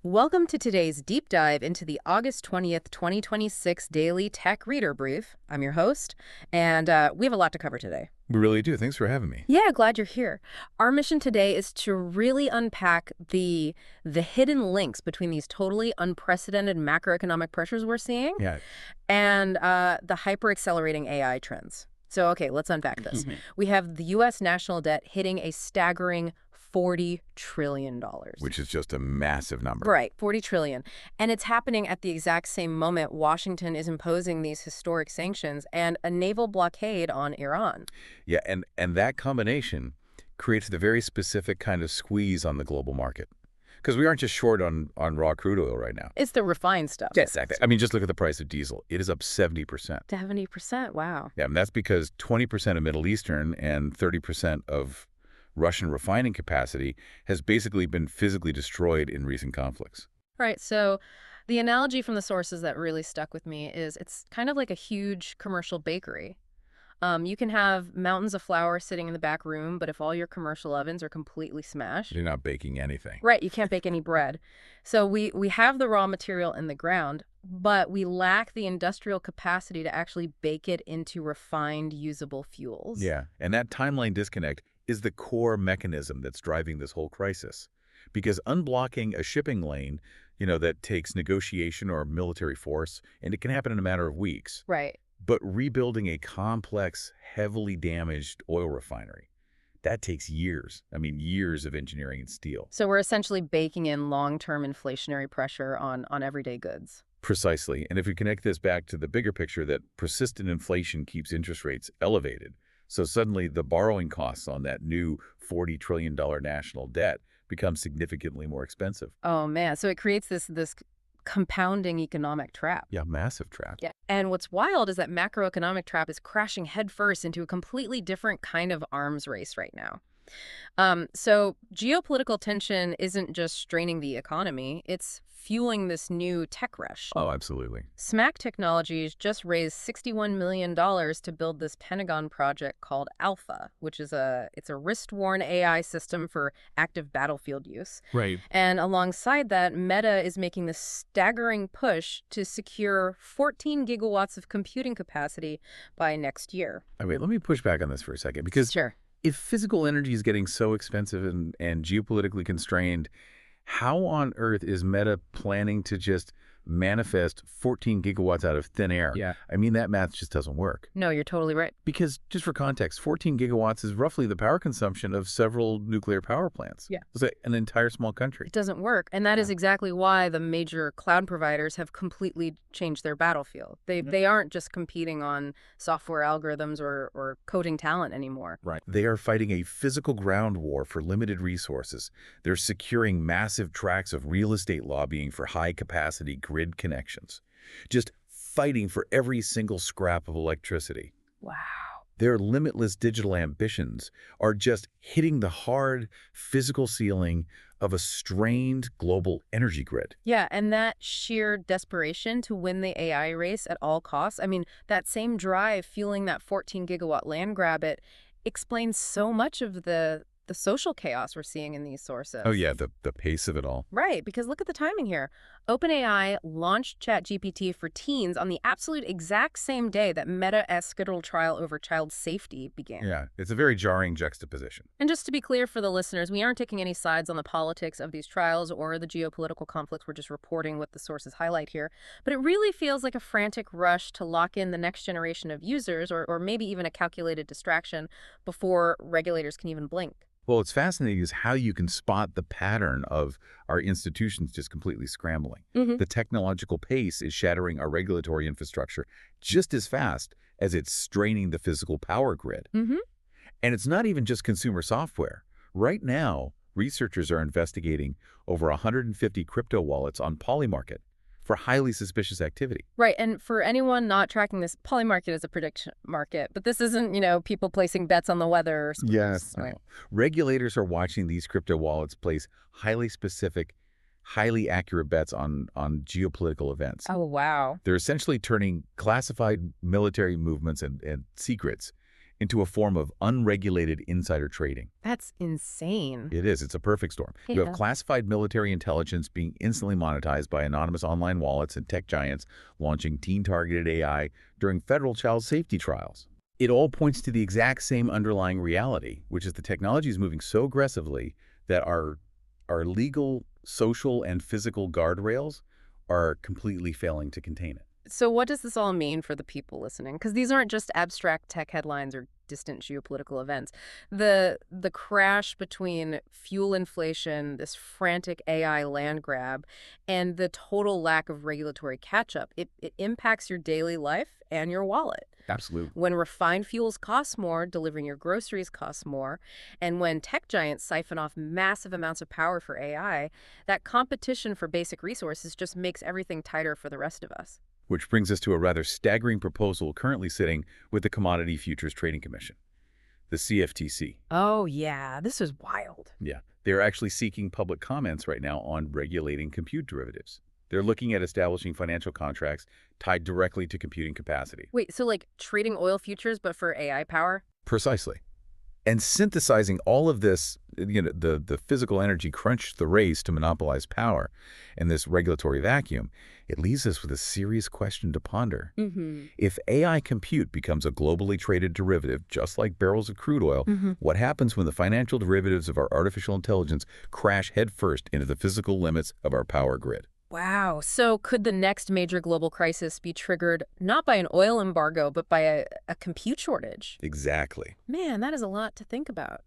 Welcome to today's deep dive into the August 20th, 2026 Daily Tech Reader Brief. I'm your host, and we have a lot to cover today. We really do. Thanks for having me. Yeah, glad you're here. Our mission today is to really unpack the hidden links between these totally unprecedented macroeconomic pressures we're seeing Yeah. and the hyper-accelerating AI trends. So, okay, let's unpack this. We have the U.S. national debt hitting a staggering $40 trillion. Which is just a massive number. Right, 40 trillion. And it's happening at the exact same moment Washington is imposing these historic sanctions and a naval blockade on Iran. Yeah, and that combination creates the very specific kind of squeeze on the global market. Because we aren't just short on raw crude oil right now. It's the refined stuff. Yeah, exactly. I mean, just look at the price of diesel. It is up 70%. 70%, wow. Yeah, and that's because 20% of Middle Eastern and 30% of Russian refining capacity has basically been physically destroyed in recent conflicts. Right, so the analogy from the sources that really stuck with me is it's kind of like a huge commercial bakery. You can have mountains of flour sitting in the back room, but if all your commercial ovens are completely smashed... You're not baking anything. Right, you can't bake any bread. So we have the raw material in the ground, but we lack the industrial capacity to actually bake it into refined, usable fuels. Yeah, and that timeline disconnect is the core mechanism that's driving this whole crisis. Because unblocking a shipping lane, that takes negotiation or military force, and it can happen in a matter of weeks. Right. But rebuilding a complex, heavily damaged oil refinery, that takes years. I mean, years of engineering and steel. So we're essentially baking in long-term inflationary pressure on everyday goods. Precisely. And if we connect this back to the bigger picture that persistent inflation keeps interest rates elevated, so suddenly the borrowing costs on that new $40 trillion national debt become significantly more expensive. Oh, man. So it creates this compounding economic trap. Yeah, massive trap. Yeah. And what's wild is that macroeconomic trap is crashing headfirst into a completely different kind of arms race right now. So geopolitical tension isn't just straining the economy, it's fueling this new tech rush. Oh, absolutely. SMAC Technologies just raised $61 million to build this Pentagon project called Alpha, which is it's a wrist-worn AI system for active battlefield use. Right. And alongside that, Meta is making this staggering push to secure 14 gigawatts of computing capacity by next year. Wait, let me push back on this for a second, because Sure. If physical energy is getting so expensive and geopolitically constrained, how on earth is Meta planning to just manifest 14 gigawatts out of thin air? Yeah. I mean, that math just doesn't work. No, you're totally right. Because, just for context, 14 gigawatts is roughly the power consumption of several nuclear power plants. Yeah. It's like an entire small country. It doesn't work. And that is exactly why the major cloud providers have completely changed their battlefield. They aren't just competing on software algorithms or coding talent anymore. Right. They are fighting a physical ground war for limited resources. They're securing massive tracts of real estate lobbying for high-capacity grid connections. Just fighting for every single scrap of electricity. Wow. Their limitless digital ambitions are just hitting the hard, physical ceiling of a strained global energy grid. Yeah, and that sheer desperation to win the AI race at all costs, I mean, that same drive fueling that 14-gigawatt land grab, it explains so much of the social chaos we're seeing in these sources. Oh, yeah, the pace of it all. Right, because look at the timing here. OpenAI launched ChatGPT for teens on the absolute exact same day that Meta's scheduled trial over child safety began. Yeah, it's a very jarring juxtaposition. And just to be clear for the listeners, we aren't taking any sides on the politics of these trials or the geopolitical conflicts. We're just reporting what the sources highlight here. But it really feels like a frantic rush to lock in the next generation of users or maybe even a calculated distraction before regulators can even blink. Well, what's fascinating is how you can spot the pattern of our institutions just completely scrambling. The technological pace is shattering our regulatory infrastructure just as fast as it's straining the physical power grid. And it's not even just consumer software. Right now, researchers are investigating over 150 crypto wallets on Polymarket for highly suspicious activity. Right, and for anyone not tracking this, Polymarket is a prediction market, but this isn't, people placing bets on the weather. Yes. Right. No. Regulators are watching these crypto wallets place highly specific, highly accurate bets on geopolitical events. Oh, wow. They're essentially turning classified military movements and secrets into a form of unregulated insider trading. That's insane. It is. It's a perfect storm. You have Yeah. classified military intelligence being instantly monetized by anonymous online wallets and tech giants launching teen-targeted AI during federal child safety trials. It all points to the exact same underlying reality, which is the technology is moving so aggressively that our legal, social, and physical guardrails are completely failing to contain it. So what does this all mean for the people listening? Because these aren't just abstract tech headlines or distant geopolitical events. The crash between fuel inflation, this frantic AI land grab, and the total lack of regulatory catch-up, it impacts your daily life and your wallet. Absolutely. When refined fuels cost more, delivering your groceries costs more, and when tech giants siphon off massive amounts of power for AI, that competition for basic resources just makes everything tighter for the rest of us. Which brings us to a rather staggering proposal currently sitting with the Commodity Futures Trading Commission, the CFTC. Oh, yeah, this is wild. Yeah, they're actually seeking public comments right now on regulating compute derivatives. They're looking at establishing financial contracts tied directly to computing capacity. Wait, so like trading oil futures but for AI power? Precisely. And synthesizing all of this, the physical energy crunched the race to monopolize power and this regulatory vacuum, it leaves us with a serious question to ponder. If AI compute becomes a globally traded derivative, just like barrels of crude oil, what happens when the financial derivatives of our artificial intelligence crash headfirst into the physical limits of our power grid? Wow. So could the next major global crisis be triggered not by an oil embargo, but by a compute shortage? Exactly. Man, that is a lot to think about.